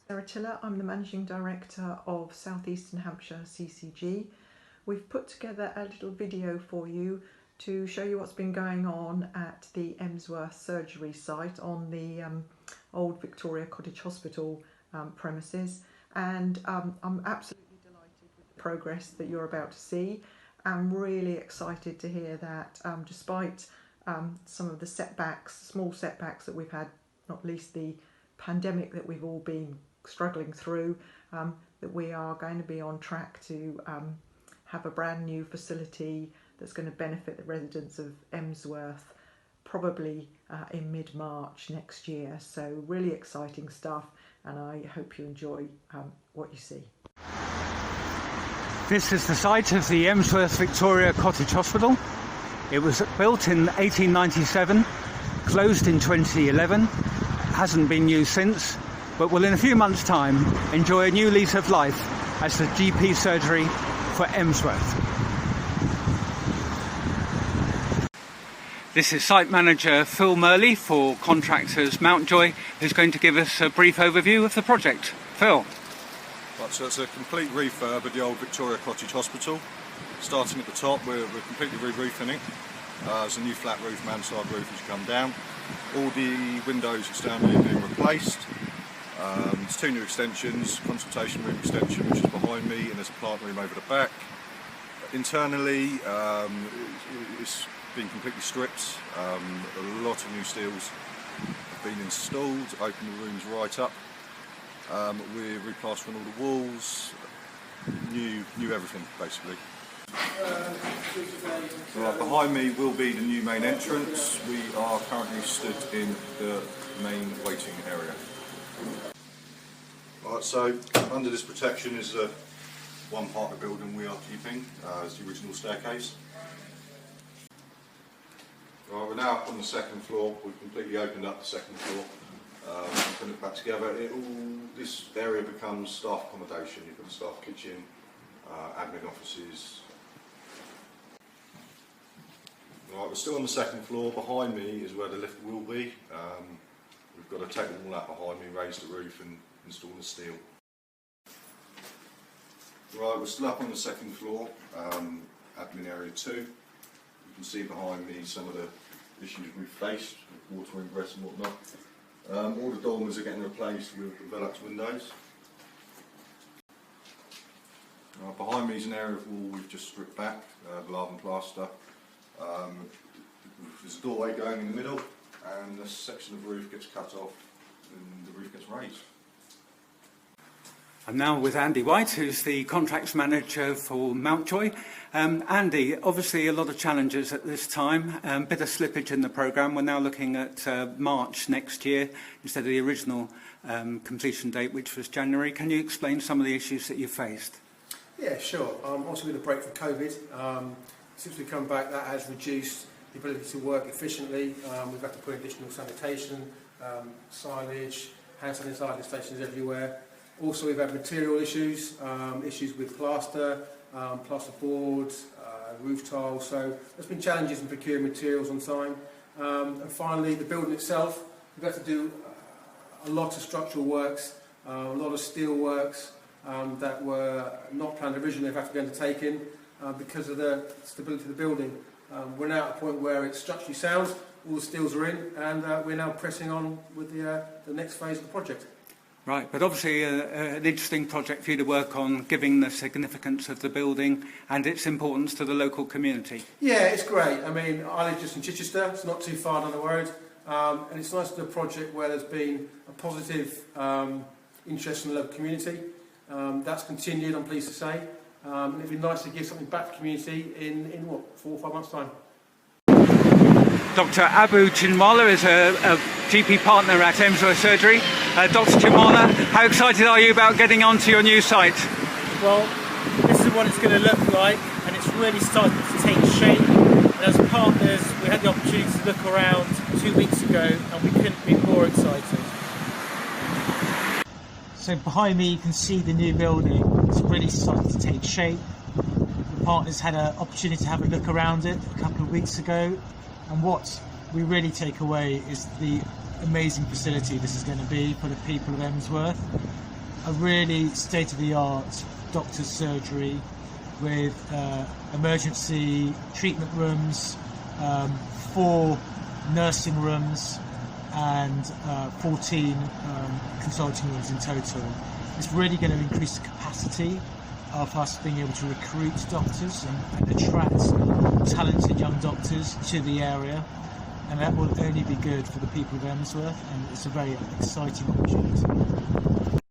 I'm the Managing Director of South Eastern Hampshire CCG. We've put together a little video for you to show you what's been going on at the Emsworth surgery site on the old Victoria Cottage Hospital premises, and I'm absolutely delighted with the progress that you're about to see. I'm really excited to hear that despite some of the small setbacks that we've had, not least the pandemic that we've all been struggling through, that we are going to be on track to have a brand new facility that's going to benefit the residents of Emsworth probably in mid-March next year. So really exciting stuff, and I hope you enjoy what you see. This is the site of the Emsworth Victoria Cottage Hospital. It was built in 1897, closed in 2011, hasn't been used since, but will in a few months' time enjoy a new lease of life as the GP surgery for Emsworth. This is site manager Phil Murley for contractors Mountjoy, who's going to give us a brief overview of the project. Phil. Right, so it's a complete refurb of the old Victoria Cottage Hospital. Starting at the top, we're completely re-roofing it. There's a new flat roof, mansard roof as you come down. All the windows externally are being replaced. There's two new extensions, consultation room extension which is behind me, and there's a plant room over the back. Internally, it's been completely stripped. A lot of new steels have been installed, open the rooms right up. We're replastering all the walls, new everything basically. Right, behind me will be the new main entrance. We are currently stood in the main waiting area. Right, so under this protection is one part of the building we are keeping, is the original staircase. Right, we're now up on the second floor. We've completely opened up the second floor. Put it back together. This area becomes staff accommodation. You've got a staff kitchen, admin offices. Right, we're still on the second floor. Behind me is where the lift will be. We've got to take them all out behind me, raise the roof and install the steel. Right, we're still up on the second floor, admin area 2. You can see behind me some of the issues we've faced with water ingress and whatnot. All the dormers are getting replaced with Velux windows. Behind me is an area of wall we've just stripped back, lard and plaster. There's a doorway going in the middle, and this section of roof gets cut off and the roof gets raised. I'm now with Andy White, who's the contracts manager for Mountjoy. Andy, obviously a lot of challenges at this time, bit of slippage in the programme. We're now looking at March next year instead of the original completion date, which was January. Can you explain some of the issues that you faced? Yeah, sure. Also with a break for COVID, since we've come back, that has reduced the ability to work efficiently. We've had to put additional sanitation, signage, hand sanitising stations everywhere. Also, we've had material issues, issues with plaster boards, roof tiles. So there's been challenges in procuring materials on time. And finally, the building itself, we've had to do a lot of structural works, a lot of steel works that were not planned originally, have had to be undertaken because of the stability of the building. We're now at a point where it's structurally sound, all the steels are in, and we're now pressing on with the next phase of the project. Right, but obviously an interesting project for you to work on, giving the significance of the building and its importance to the local community. Yeah, it's great. I mean, I live just in Chichester, it's not too far down the road, and it's nice to do a project where there's been a positive interest in the local community. That's continued, I'm pleased to say. It'd be nice to give something back to the community in what, 4 or 5 months' time. Dr. Abu Chinmala is a GP partner at Emsworth Surgery. Dr. Chinmala, how excited are you about getting onto your new site? Well, this is what it's going to look like, and it's really starting to take shape. And as partners, we had the opportunity to look around 2 weeks ago, and we couldn't be more excited. So behind me you can see the new building. It's really starting to take shape. The partners had an opportunity to have a look around it a couple of weeks ago, and what we really take away is the amazing facility this is going to be for the people of Emsworth. a really state-of-the-art doctor's surgery with emergency treatment rooms, 4 nursing rooms and 14 consulting rooms in total. It's really going to increase the capacity of us being able to recruit doctors and attract talented young doctors to the area, and that will only be good for the people of Emsworth, and it's a very exciting opportunity.